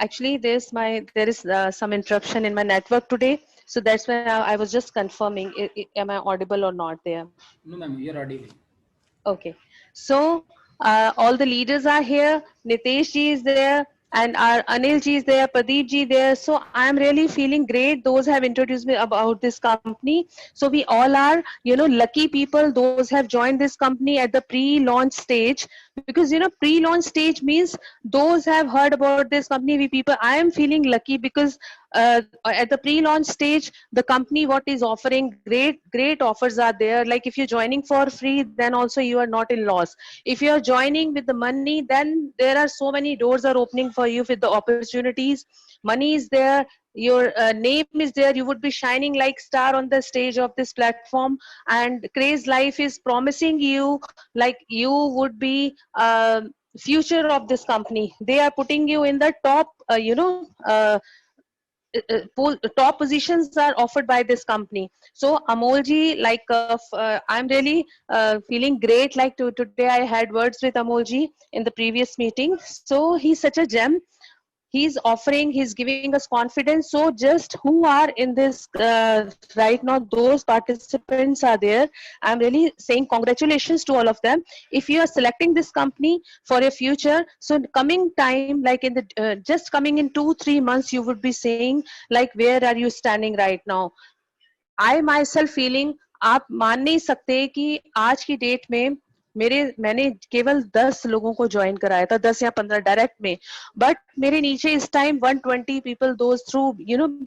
Actually, there is some interruption in my network today, so that's why I was just confirming. Am I audible or not there? No, ma'am, you're audible. Okay. So all the leaders are here. Nitesh ji is there, and our Anil ji is there, Pradeep ji there. So I'm really feeling great. Those have introduced me about this company. So we all are, lucky people. Those have joined this company at the pre-launch stage, because pre-launch stage means those have heard about this company. We people, I am feeling lucky because at the pre-launch stage, the company what is offering great offers are there. Like if you're joining for free, then also you are not in loss. If you are joining with the money, then there are so many doors are opening for you with the opportunities. Money is there, your name is there, you would be shining like star on the stage of this platform. And Craze Life is promising you like you would be future of this company. They are putting you in the top, top positions are offered by this company. So Amolji, like I'm really feeling great. Like today I had words with Amolji in the previous meeting. So he's such a gem. He's offering, he's giving us confidence. So just who are in this right now, those participants are there, I'm really saying congratulations to all of them. If you are selecting this company for your future, so in coming time, like in the just coming in 2-3 months, you would be saying like where are you standing right now. I myself feeling, आप मान नहीं सकते कि आज की date में मैंने केवल 10 लोगों को ज्वाइन कराया था, 10 या 15 डायरेक्ट में. बट मेरे नीचे इस time 120 people those through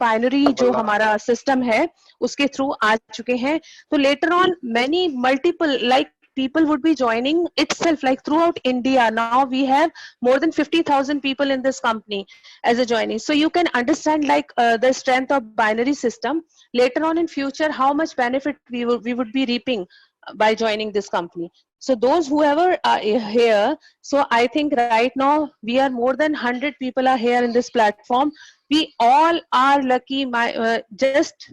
binary जो हमारा सिस्टम है उसके थ्रू आ चुके हैं. तो later on many multiple like people would be joining itself like throughout India. Now we have more than 50,000 people in this company as a joining. So you can understand like the strength of binary system. Later on in future, how much benefit we would be reaping by joining this company. So those whoever are here, so I think right now we are more than 100 people are here in this platform. We all are lucky. Just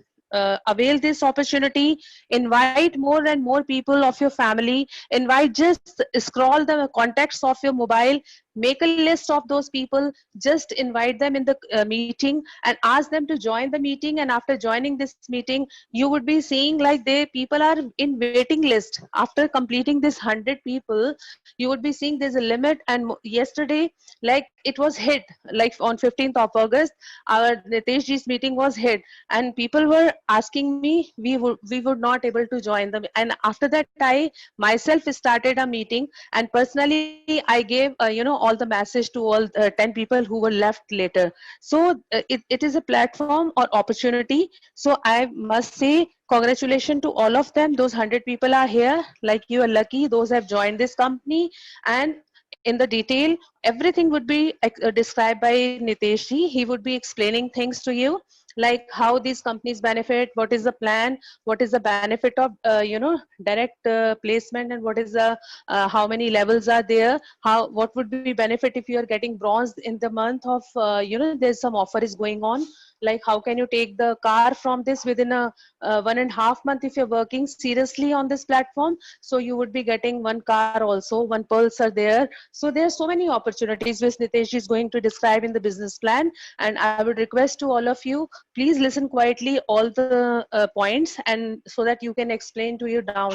avail this opportunity, invite more and more people of your family, invite, just scroll the contacts of your mobile, make a list of those people, just invite them in the meeting and ask them to join the meeting. And after joining this meeting, you would be seeing like they people are in waiting list. After completing this 100 people, you would be seeing there's a limit. And yesterday, like it was hit, like on 15th of August, our Nitesh ji's meeting was hit, and people were asking me, we would not able to join them. And after that, I myself started a meeting, and personally I gave all the message to all 10 people who were left later. So it is a platform or opportunity. So I must say congratulations to all of them. Those 100 people are here, like you are lucky, those have joined this company. And in the detail, everything would be described by Nitesh ji. He would be explaining things to you, like how these companies benefit, what is the plan, what is the benefit of direct placement, and what is the how many levels are there, how what would be benefit if you are getting bronze in the month of there's some offer is going on. Like how can you take the car from this within a 1.5 month if you're working seriously on this platform. So you would be getting one car also, one Pulsar there. So there are so many opportunities which Nitesh is going to describe in the business plan. And I would request to all of you, please listen quietly all the points, and so that you can explain to your down